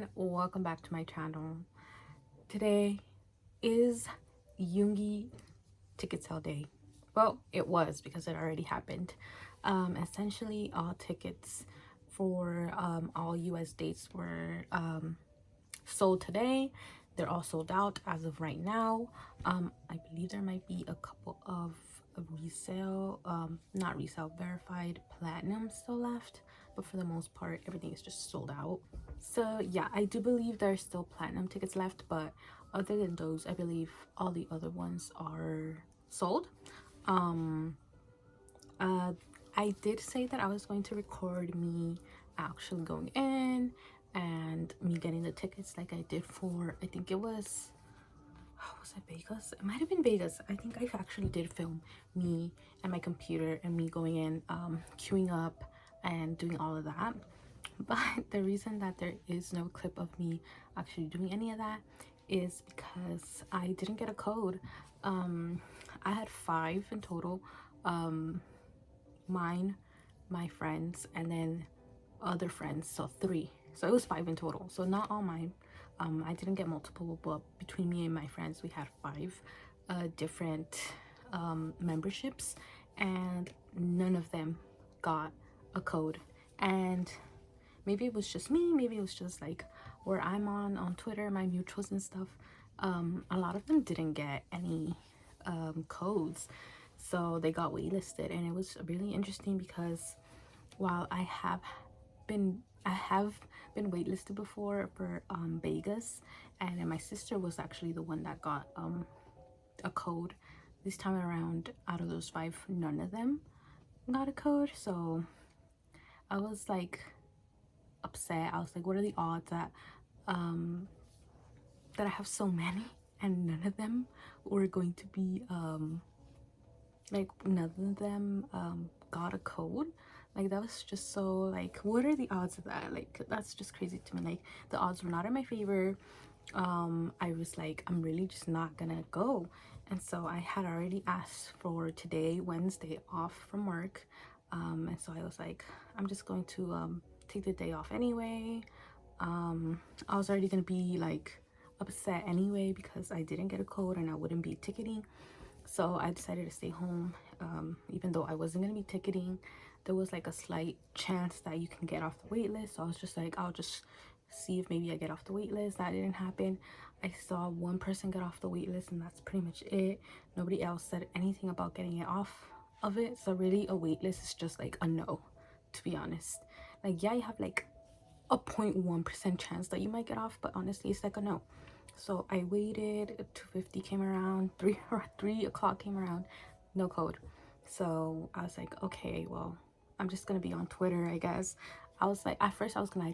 everyone, welcome back to my channel. Today is yoongi ticket sale day. Well, it was because it already happened. Essentially all tickets for all US dates were sold today. They're all sold out as of right now. I believe there might be a couple of resale, not resale, verified platinum still left, but for the most part everything is just sold out. So yeah, I do believe there's still platinum tickets left, but other than those, I believe all the other ones are sold. um I did say that I was going to record me actually going in and me getting the tickets like I did for, I think it was it Vegas? It might have been Vegas. I think I actually did film me and my computer and me going in, queuing up and doing all of that. But the reason that there is no clip of me actually doing any of that is because I didn't get a code. I had 5 in total. Mine, my friends, and then other friends, so 3. So it was 5 in total, so not all mine. I didn't get multiple, but between me and my friends we had 5 different memberships, and none of them got a code. And maybe it was just me, maybe it was just like where I'm on Twitter, my mutuals and stuff. A lot of them didn't get any codes, so they got waitlisted. And it was really interesting because while I have been waitlisted before for Vegas, and then my sister was actually the one that got a code. This time around, out of those 5, none of them got a code. So I was like upset. I was like, what are the odds that I have so many and none of them were going to be like, none of them got a code. Like, that was just so, like, what are the odds of that? Like, that's just crazy to me. Like, the odds were not in my favor. I was like, I'm really just not gonna go. And so I had already asked for today, Wednesday, off from work. And so I was like, I'm just going to take the day off anyway. I was already gonna be like upset anyway because I didn't get a code and I wouldn't be ticketing. So I decided to stay home. Even though I wasn't gonna be ticketing, there was like a slight chance that you can get off the wait list. So I was just like, I'll just see if maybe I get off the wait list. That didn't happen. I saw one person get off the wait list and that's pretty much it. Nobody else said anything about getting it off of it. So really a wait list is just like a no, to be honest. Like, yeah, you have like a 0.1% chance that you might get off, but honestly it's like a no. So I waited. 2:50 came around, 3 o'clock came around, no code. So I was like, okay, well, I'm just gonna be on Twitter, I guess. I was like, at first I was gonna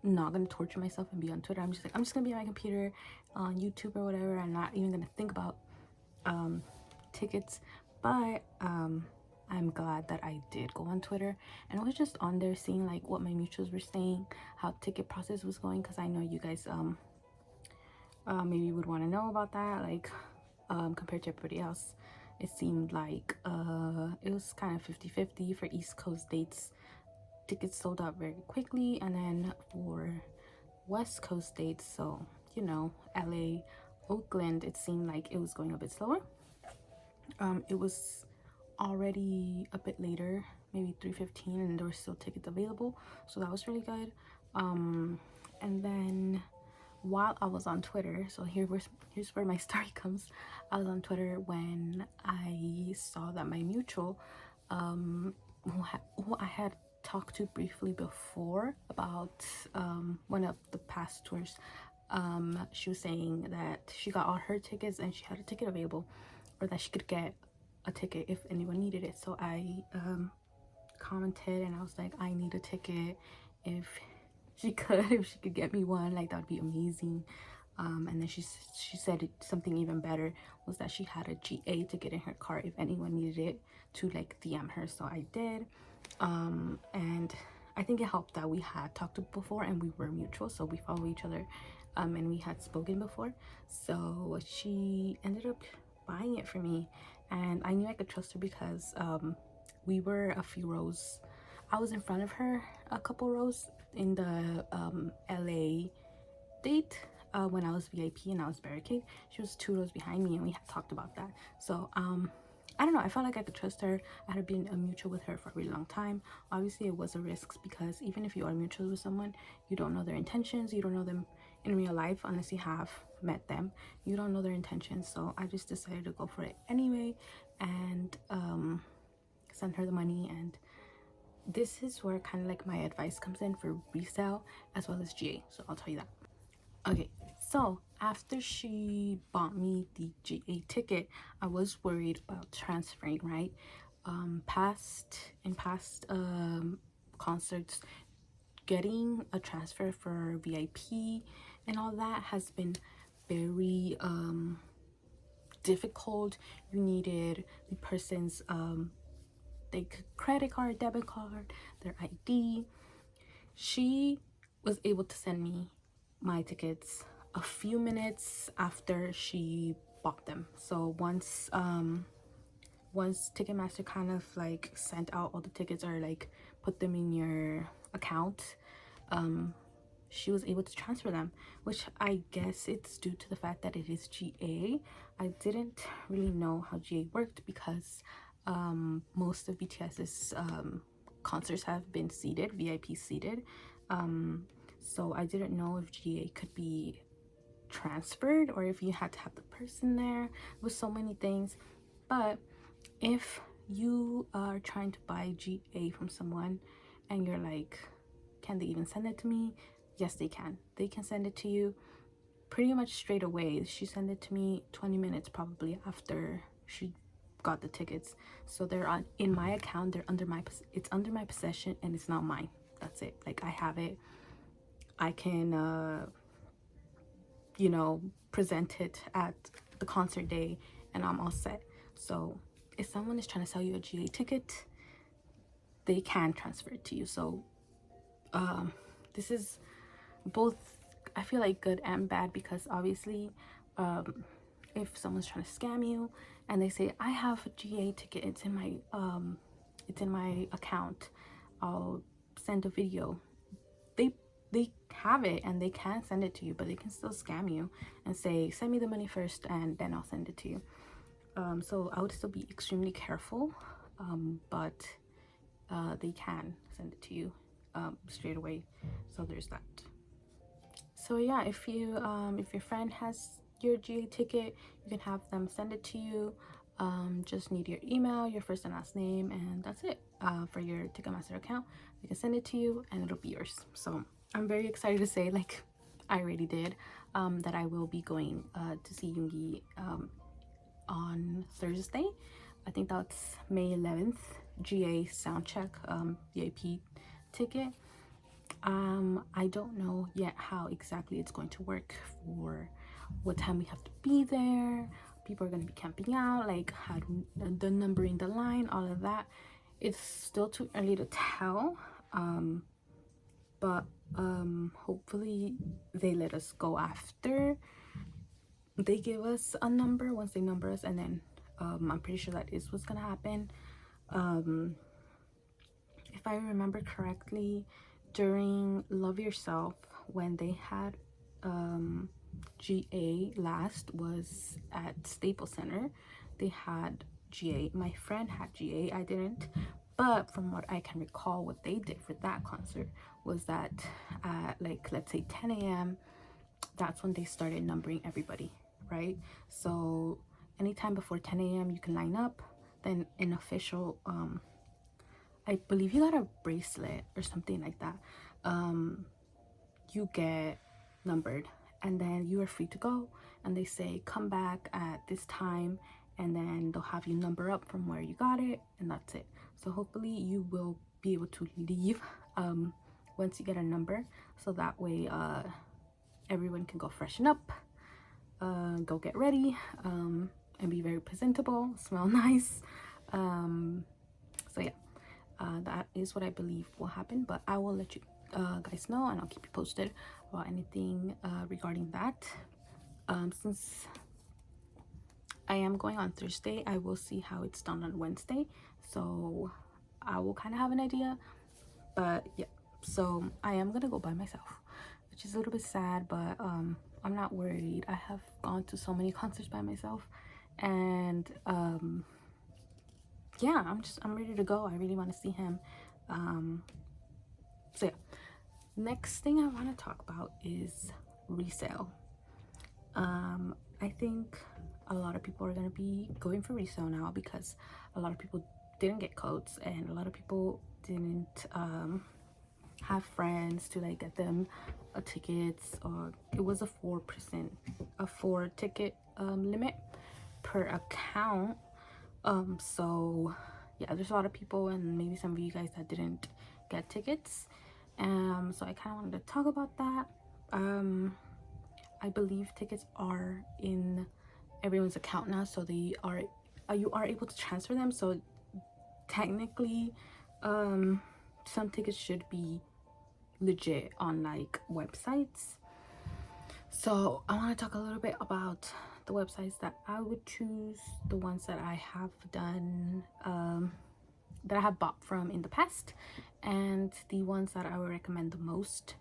not gonna torture myself and be on Twitter. I'm just like, I'm just gonna be on my computer on YouTube or whatever. I'm not even gonna think about tickets. But I'm glad that I did go on Twitter, and I was just on there seeing like what my mutuals were saying, how ticket process was going, because I know you guys maybe would want to know about that. Like, compared to everybody else, it seemed like it was kind of 50-50 for East Coast dates. Tickets sold out very quickly, and then for West Coast dates, so you know, LA, Oakland, it seemed like it was going a bit slower. It was already a bit later, maybe 3:15, and there were still tickets available, so that was really good. And then while I was on Twitter, so here's where my story comes. I was on Twitter when I saw that my mutual, who I had talked to briefly before about one of the past tours, she was saying that she got all her tickets and she had a ticket available, or that she could get a ticket if anyone needed it. So I commented and I was like, I need a ticket. If she could get me one, like, that would be amazing. And then she said something even better, was that she had a GA ticket in her car if anyone needed it, to like DM her. So I did. And I think it helped that we had talked before and we were mutual, so we follow each other, and we had spoken before. So she ended up buying it for me, and I knew I could trust her because we were a few rows, I was in front of her a couple rows in the LA update when I was VIP and I was barricade. She was 2 rows behind me, and we had talked about that. So I don't know, I felt like I could trust her. I had been a mutual with her for a really long time. Obviously it was a risk, because even if you are mutual with someone, you don't know their intentions, you don't know them in real life unless you have met them. You don't know their intentions. So I just decided to go for it anyway, and send her the money. And this is where kind of like my advice comes in for resale as well as GA, so I'll tell you that. Okay, so after she bought me the GA ticket, I was worried about transferring, right? Past concerts, getting a transfer for VIP and all that has been very difficult. You needed the person's like credit card, debit card, their ID. She was able to send me my tickets a few minutes after she bought them. So once Ticketmaster kind of like sent out all the tickets, or like put them in your account, she was able to transfer them, which I guess it's due to the fact that it is GA. I didn't really know how GA worked, because most of BTS's concerts have been seated, VIP seated. So I didn't know if GA could be transferred, or if you had to have the person there, with so many things. But if you are trying to buy GA from someone and you're like, can they even send it to me? Yes, they can. They can send it to you pretty much straight away. She sent it to me 20 minutes probably after she got the tickets. So they're on in my account, they're under my, it's under my possession, and it's not mine. That's it. Like, I have it. I can you know, present it at the concert day, and I'm all set. So if someone is trying to sell you a GA ticket, they can transfer it to you. So this is both, I feel like, good and bad, because obviously if someone's trying to scam you and they say, I have a GA ticket, it's in my account, I'll send a video, they have it and they can send it to you, but they can still scam you and say, send me the money first and then I'll send it to you. So I would still be extremely careful, but they can send it to you straight away. So there's that. So yeah, if your friend has your GA ticket, you can have them send it to you. Just need your email, your first and last name, and that's it. For your Ticketmaster account, they can send it to you and it'll be yours. So I'm very excited to say, like I already did, that I will be going to see Yoongi on Thursday. I think that's May 11th. GA Soundcheck VIP ticket. I don't know yet how exactly it's going to work, for what time we have to be there. People are going to be camping out, like how the numbering the line, all of that. It's still too early to tell, but hopefully they let us go after they give us a number, once they number us, and then I'm pretty sure that is what's gonna happen. If I remember correctly, during Love Yourself, when they had GA last, was at Staples Center. They had GA. My friend had GA, I didn't. But from what I can recall, what they did for that concert was that at, like, let's say 10 a.m, that's when they started numbering everybody, right? So anytime before 10 a.m, you can line up. Then an official, I believe you got a bracelet or something like that, you get numbered, and then you are free to go. And they say, come back at this time, and then they'll have you number up from where you got it, and that's it. So hopefully you will be able to leave once you get a number, so that way everyone can go freshen up, go get ready, and be very presentable, smell nice. So yeah, that is what I believe will happen, but I will let you guys know, and I'll keep you posted about anything regarding that. Since I am going on Thursday, I will see how it's done on Wednesday, so I will kind of have an idea. But yeah, so I am gonna go by myself, which is a little bit sad, but I'm not worried. I have gone to so many concerts by myself, and yeah, I'm ready to go. I really want to see him. So yeah, next thing I want to talk about is Resale. I think a lot of people are going to be going for Resale now because a lot of people didn't get codes, and a lot of people didn't have friends to like get them tickets, or it was a 4 ticket limit per account. So yeah, there's a lot of people, and maybe some of you guys that didn't get tickets. So I kind of wanted to talk about that. I believe tickets are in everyone's account now, so they are you are able to transfer them. So technically, some tickets should be legit on like websites. So I want to talk a little bit about the websites that I would choose, the ones that I have done, that I have bought from in the past, and the ones that I would recommend the most.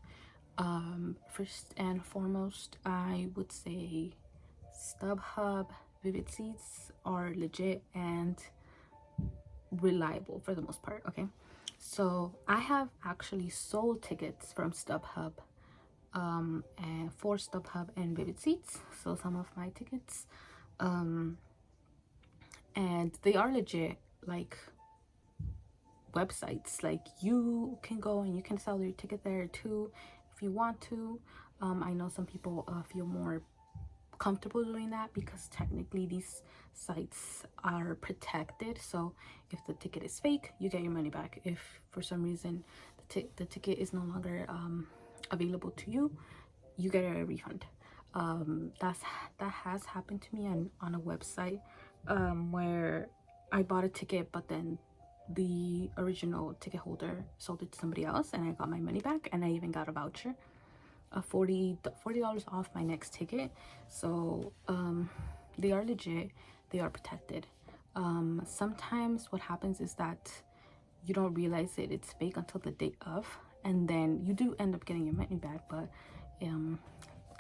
First and foremost, I would say StubHub, Vivid Seats are legit and reliable for the most part. Okay, so I have actually sold tickets from StubHub, and for StubHub and Vivid Seats, so some of my tickets, and they are legit, like websites. Like you can go and you can sell your ticket there too if you want to. I know some people feel more comfortable doing that because technically these sites are protected. So if the ticket is fake, you get your money back. If for some reason the ticket is no longer available to you, you get a refund. That has happened to me on a website, where I bought a ticket, but then the original ticket holder sold it to somebody else, and I got my money back, and I even got a voucher, $40 off my next ticket. So they are legit, they are protected. Sometimes what happens is that you don't realize it's fake until the day of, and then you do end up getting your money back, but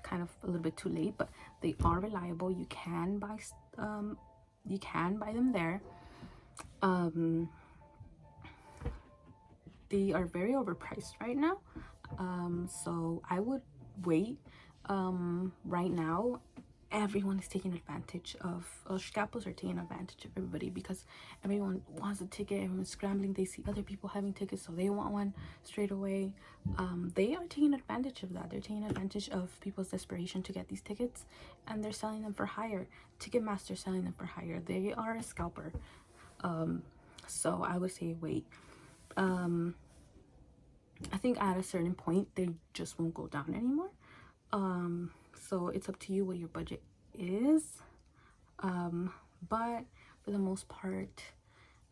kind of a little bit too late. But they are reliable. You can buy them there. They are very overpriced right now, so I would wait. Right now everyone is taking advantage of scalpers are taking advantage of everybody because everyone wants a ticket, everyone's scrambling, they see other people having tickets, so they want one straight away. They are taking advantage of that. They're taking advantage of people's desperation to get these tickets, and they're selling them for higher. Ticketmaster selling them for higher. They are a scalper. So I would say wait. I think at a certain point they just won't go down anymore. So it's up to you what your budget is. But for the most part,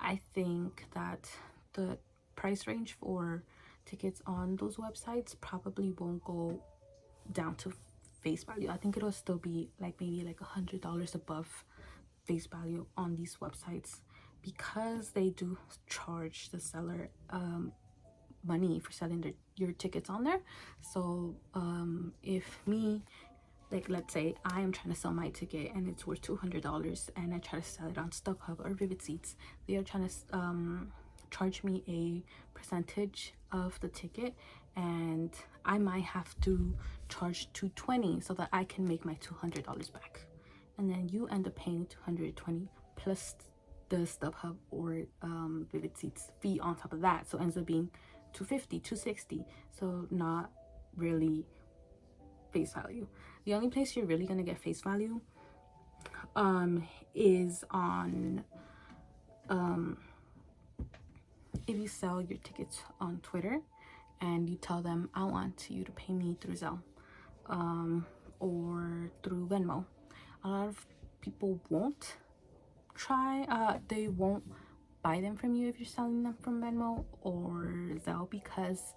I think that the price range for tickets on those websites probably won't go down to face value. I think it'll still be like maybe like $100 above face value on these websites, because they do charge the seller money for selling your tickets on there. So if me, like let's say I am trying to sell my ticket and it's worth $200, and I try to sell it on StubHub or Vivid Seats, they are trying to charge me a percentage of the ticket, and I might have to charge $220 so that I can make my $200 back, and then you end up paying $220 plus the StubHub or Vivid Seats fee on top of that, so it ends up being $250, $260. So not really face value. The only place you're really gonna get face value is on if you sell your tickets on Twitter and you tell them I want you to pay me through Zelle or through Venmo. A lot of people won't they won't buy them from you if you're selling them from Venmo or Zelle, because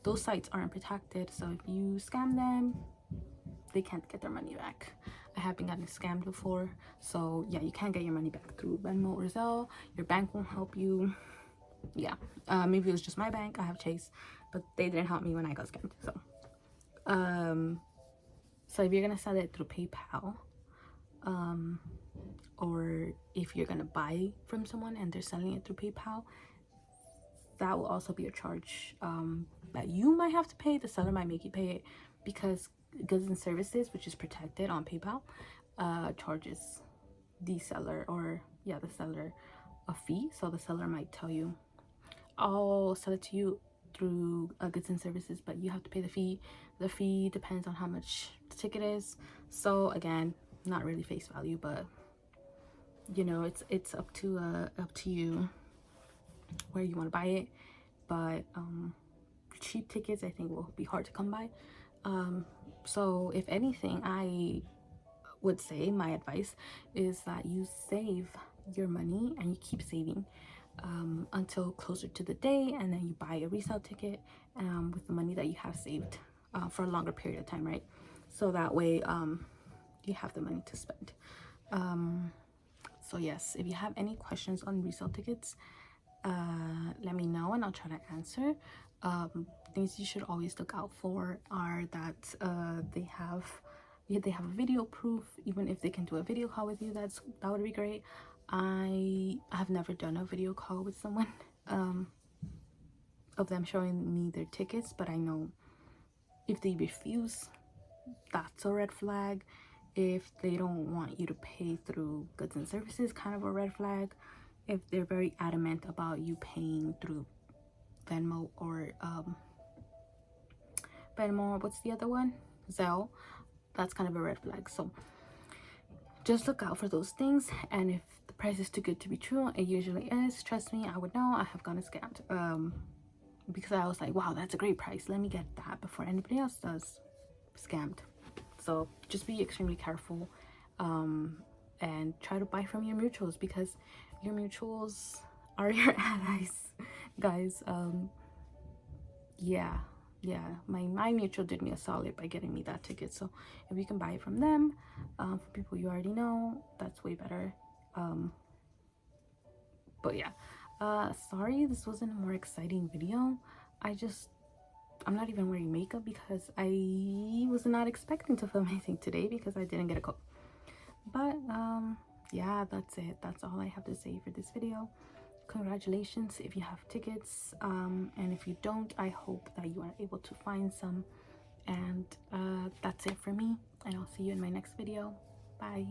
those sites aren't protected. So if you scam them, they can't get their money back. I have been gotten scammed before, so yeah, you can't get your money back through Venmo or Zelle. Your bank won't help you. Yeah, maybe it was just my bank. I have Chase, but they didn't help me when I got scammed. So So if you're gonna sell it through PayPal, or if you're gonna buy from someone and they're selling it through PayPal, that will also be a charge that you might have to pay. The seller might make you pay it, because goods and services, which is protected on PayPal, charges the seller, or yeah, the seller, a fee. So the seller might tell you, I'll sell it to you through goods and services, but you have to pay the fee. The fee depends on how much the ticket is. So again, not really face value, but you know, it's up to you where you want to buy it. But cheap tickets, I think, will be hard to come by. So if anything, I would say my advice is that you save your money and you keep saving until closer to the day, and then you buy a resale ticket with the money that you have saved for a longer period of time, right? So that way you have the money to spend. So yes, if you have any questions on resale tickets, let me know and I'll try to answer. Things you should always look out for are that they have a video proof. Even if they can do a video call with you, that would be great. I have never done a video call with someone of them showing me their tickets, but I know if they refuse, that's a red flag. If they don't want you to pay through goods and services, kind of a red flag. If they're very adamant about you paying through Venmo or what's the other one, Zelle, that's kind of a red flag. So just look out for those things. And if the price is too good to be true, it usually is. Trust me, I would know. I have gotten scammed because I was like, wow, that's a great price, let me get that before anybody else does. Scammed. So just be extremely careful, and try to buy from your mutuals, because your mutuals are your allies, guys. Yeah, my mutual did me a solid by getting me that ticket. So if you can buy it from them, for people you already know, that's way better. But yeah, sorry this wasn't a more exciting video. I'm not even wearing makeup because I was not expecting to film anything today because I didn't get a coat. But yeah, that's it. That's all I have to say for this video. Congratulations if you have tickets, and if you don't, I hope that you are able to find some. And that's it for me, and I'll see you in my next video. Bye.